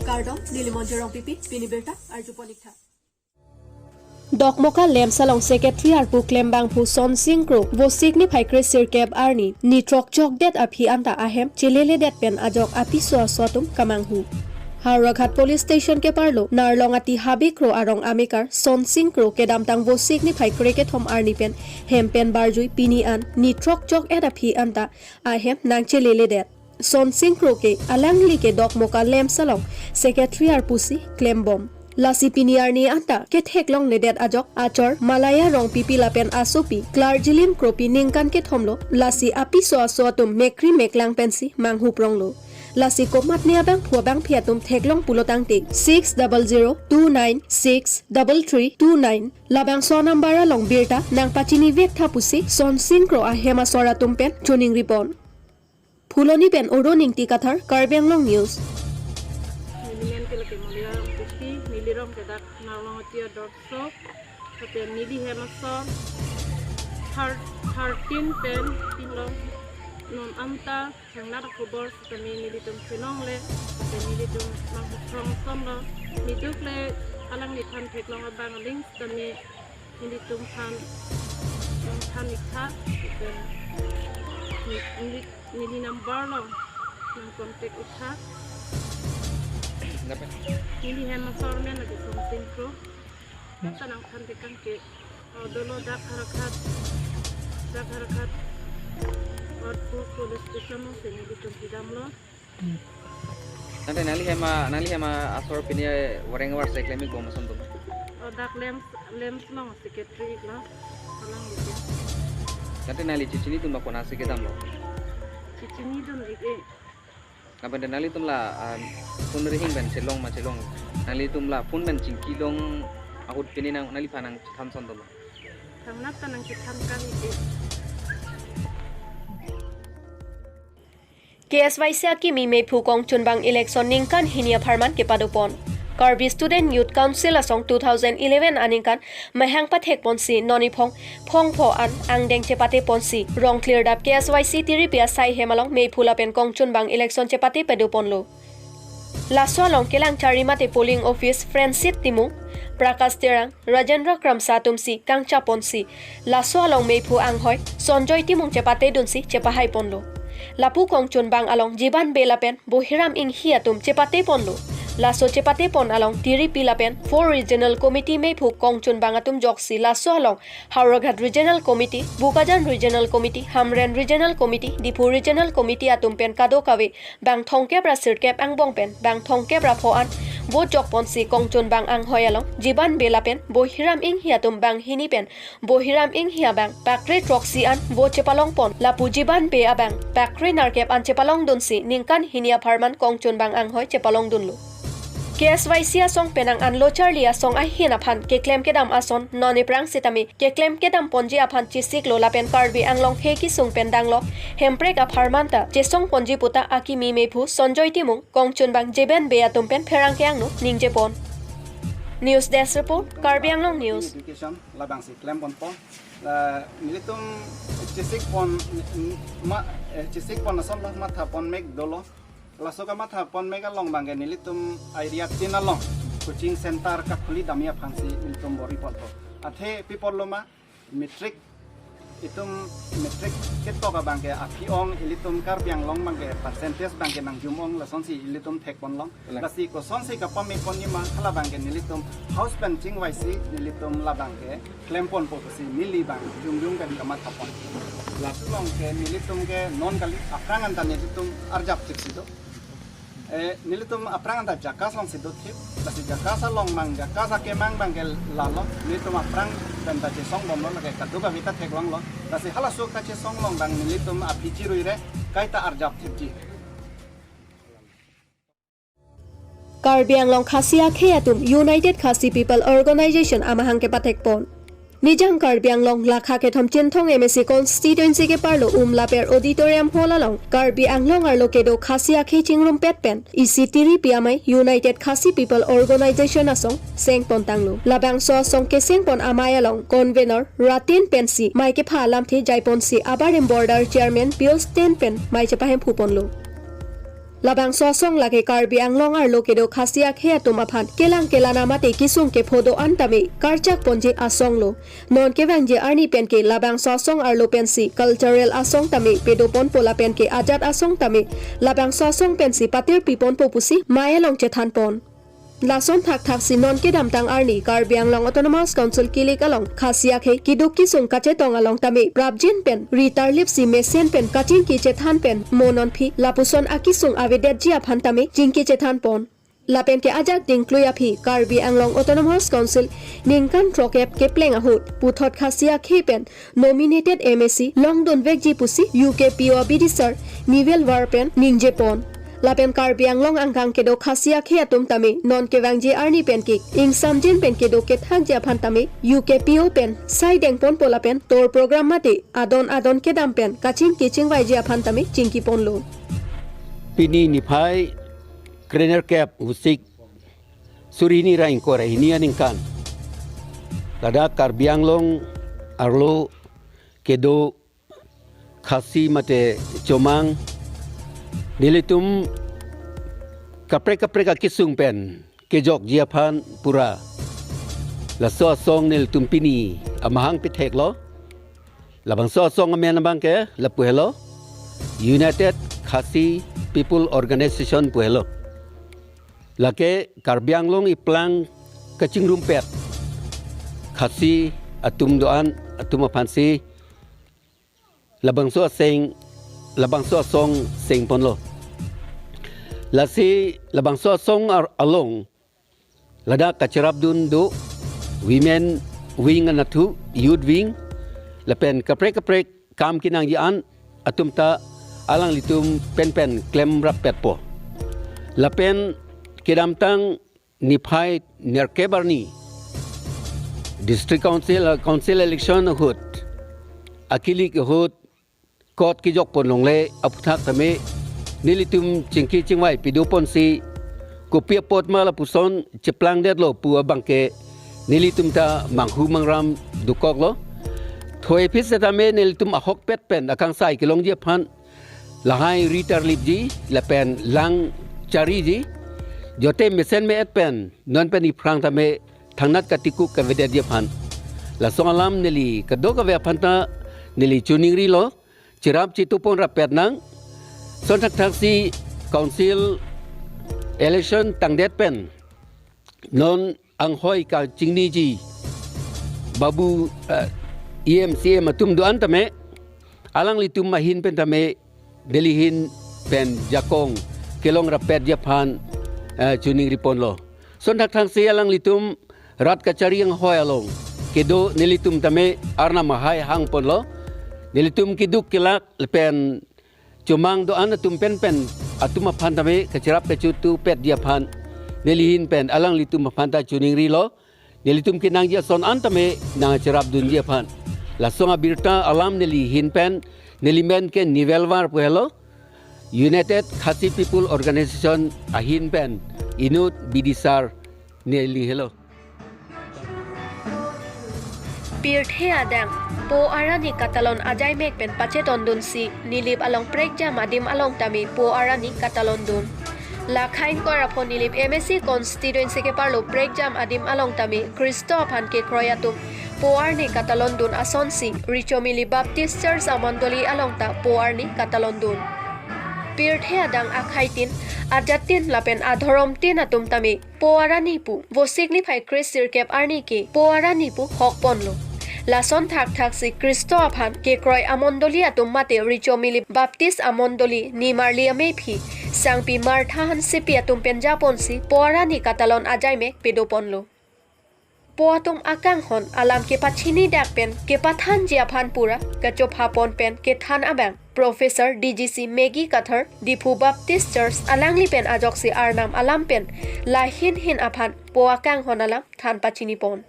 Kardom, Nilimonjerong Pipi, Piniberta, Arjuponikta. Dokmoka Lemsalong Secretary Arpu Klembang Pu Son Singkro, Vosikni Paikre Sirkeb Arni, Nitrok Jok Det Api Anta Ahem, Chilele Det Pen Ajok Api Sotum Kamanghu. Haraghat Police Station ke parlo, Narlongati Habikro Arong Amikar, Son Singkro ke damtang Vosikni Paikre ke Thom Arni Pen, Hempen Barjui Pinian, Nitrok Jok Et Api Anta Ahem, Nang Chilele Det. Son Singkro ke Alangli ke Dokmoka Lemsalong, Secretary Arpusi Klembom. Lasi piniarni anta ke theklong nedet ajok achor malaya rong pipi lapen asopi klarjilim kropi ningkan ke thomlo lasi api so tum mekri meklang pensi manghu pronglo lasi komat ne abang thuabang phiatum theklong pulotang te 6002963329 labang so nambara long birta nang pachini vek thapusi son singkro a hema sora tumpen tuning ripon phuloni pen oroning ti kathar Karbianglong News. Milirong kedak nalong tia dorso kate mili hemason 13 pen pinlong non amta changna khobor kami militum sinong le kate militum manghrong somlo miduk le alang ni than theklong abang ling kami militum than ikha mili number lo nang kontak ikha Ini hema sormen lagi something pro. Tanang kantikan ke dolo dak harakat. Orpo police station mo sini di tempidam lo. Nanti nali hema asor pinia wareng war seklemi goma sonto. Dak lems long secretary lo. Alang gitu. Nanti nali cicini tu mbak konasi kita lo. Cicini dun ike. Kapan dan nali tumla pun rehin ben celong nali tumla pun ben cingkilong aku pini nang nali panang tham son tumla tangnap tanang kitam kali KSYC ki mi me phukong chunbang election ningkan hinia pharman ke padopon Karbi Student Youth Council asong 2011 aningkan mahang pathek ponsi nonipong phongpho an angdeng chepate ponsi rong clear dap KSYC tiripia sai hemalong mei phulapen kongchun bang election chepate pedoponlo laso long kelang charimate polling office Francis Timu Prakash Terang Rajendra Kramsa tumsi kangcha ponsi laso long mei phu anghoi Sonjoy Timung chepate dunsi chepahai ponlo lapu kongchun bang along jiban belapen bohiram ing hiatum chepate ponlo Laso cepate pon along tiri pilapen 4 Regional Committee में फूक कोंगचुन बांगातुम जॉक्सी lasso along हावड़घाट Regional Committee, बुकाजान Regional Committee, हमरेन Regional Committee, Dipu Regional Committee Atum पेन कादो कावे बांग थोंके ब्रा सिरकेप आंग बोंग पेन बांग थोंके ब्रा फोआन वो जॉक पोंसी कोंगचुन बांग आंग होय along जीबान बेला पेन बोहिराम इंग हियातुम बांग हिनी पेन बोहिराम इंग हिया बांग पैक्रे ट्रॉक्सी आन वो चेपालोंग पोन लापू जीबान पे आबांग पैक्रे नारकेप आन चेपालोंग दुनसी निंकान हिनिया फार्मान कोंगचुन बांग आंग होय चेपालोंग दुनलु KSYC asong penang anlo charli asong ai hian aphan ke claim ke dam ason noni prang sitami ke claim ke dam ponji aphan chisik lola pen Karbi anglong he ki sung pen danglo hemprek apharmanta jesong ponji puta aki mi mephu Sonjoy Timung kongchun bang jeben be atum pen pherang ke angno ningje pon News Desk Report Karbi Anglong News Education labang si claim pon po militum chisik pon ason lah matha pon meg dolo Lasoka matha pon mega long bangge nilitum area tinalong coaching center ka khuli damia phansi nilitum bori polpo athe pipoloma metric keto ka bangge apiong ilitum Karbiang long bangge percentage bangge nang jumong lasonsi ilitum thek pon long lasi ko sonsi ka pami pon ni ma khala bangge nilitum house painting waisi nilitum la bangge klempon po si mili bang jum ka di matha pon lasulong ke nilitum ke non kali aprangan tan nilitum arjap tiksido nilitum aprang anda jakas long sidot tip basi jakas long mang jakas ke mang bangkel lalo nilitum aprang dan ta song bom lo ke kaduka vita teglong lo basi hala su ka song long bang nilitum apichiru ire kaita arjap tipji Karbi Anglong Khasia Kheatum United Khasi People Organization amahang ke pathek pon Nijang Karbi Anglong lakha ke thom chinthong MSC constituency ke parlo laper auditorium hall along Karbi Anglong arlo kedo Khasia Khe chingrum pet pen EC3 piamai United Khasi People Organization asong sengpon tanglo labang so song ke sengpon amai along convener Ratin Pensi mai ke phalam the jaipon si abarem border chairman Pius Ten Pen mai chepahem phupon lo labang sosong lage Karbi Anglong ar lokedo khasia khe tumaphan kelang kelana mate kisung ke phodo antame karchak ponje asong lo non ke wangje arni pen ke labang sosong ar lo pensi cultural asong tame pedopon pola pen ke ajat asong tame labang sosong pensi patir pipon popusi maelong chethan pon Lason thak thak sinon ke damtang arni Karbi Anglong Autonomous Council kilik along khasia khe kiduk kisung kache tong along tame prabjin pen ritar lipsi mesen pen kaching ki chethan pen monon phi lapuson akisung avedet jia phan tame jingki chethan pon lapen ke ajak dingkluya phi Karbi Anglong Autonomous Council ningkan trokep ke pleng ahut puthot khasia khe pen nominated MSc longdon vekji pusi UKPO bidisar nivel warpen ningje pon Lapen Karbi Anglong angkang kedo khasia khe atum tame non ke wangje arni pen ki ing samjin pen kedo ke thang ja phan tame UKPO pen sai deng pon pola pen tor program mate adon ke dam pen kaching kiching wai ja phan tame chingki pon lo Pini nipai krener cap usik surini raing kore ini aningkan lada Karbi Anglong arlo kedo khasi mate comang Nilitum kapre kisung pen kejok jiapan pura la so song nilitum pini amahang pitek lo labang so song amen bang ke la puhelo United Khasi People Organization puhelo lake Karbi Anglong iplang kacing rumpet khasi atum doan atum apansi labang so song sing pon lo Lasi labang sosong along lada kacirap dun do women wing anatu youth wing lapen kaprek kam kinang yan atum ta alang litum pen klem rap pet po lapen kidamtang niphai nerkebarni district council election hut akili hut kot ki jok pon longle aputhak tame Nilitum cingki cingwai pidupon si kopia pot mala puson ceplang det lo pua bangke nilitum ta manghu mangram dukok lo thoi phis tame nilitum ahok pet pen akang sai kilong je phan lahai ritar lipji la pen lang chari ji jote mesen me et pen non pen iprang tame thangnat katiku ka vedet je phan la songalam nili kadok ave phanta nili chuning ri lo cirap citupon rapet nang Son taksi council election tangdet pen non anghoi ka chingni ji babu EMCM atum doan tame alang litum mahin pen tame delihin pen jakong kelong rapet japan chuning ripon lo son taksi alang litum rat kachari ang hoi along kedo nilitum tame arna mahai hang pon lo nilitum kiduk kilak pen Cumang doan atum pen atum aphan tame kacirap kacutu pet dia phan nelihin pen alang litum aphan ta chuning ri lo nelitum kinang dia son antame nang cirap dun dia phan la songa birta alam nelihin pen nelimen ke nivelwar puhelo United Khasi People Organization ahin pen inut bidisar neli hello Pirthe adang po arani katalon ajay mek pen pacheton dun si nilip along prekja madim along tami po arani katalon dun lakhain ko rapon nilip MSc constituency ke parlo prekjam adim along tami Kristo aphan ke kroyatum po arni katalon dun asonsi Richomili Baptist Church amondoli along ta po arni katalon dun Pirthe adang akhaitin ajatin lapen adhorom tin atum tami po arani pu wo signify Chris sirkep arni ke po arani pu hokpon lo Lason thak si Kristo aphan ke kroy amondoli atum mate Richomili Baptist amondoli ni marli ame phi sangpi marthahan sipi atum penjapon si poarani katalon ajay me pedopon lo po atum akang hon alam ke pachini dak pen ke pathan jiaphan pura kachop hapon pen ke than abang Professor DGC Maggie Kathar Dipu Baptist Church alangli pen ajok si arnam alam pen lahin hin aphan po akang hon alam than pachini pon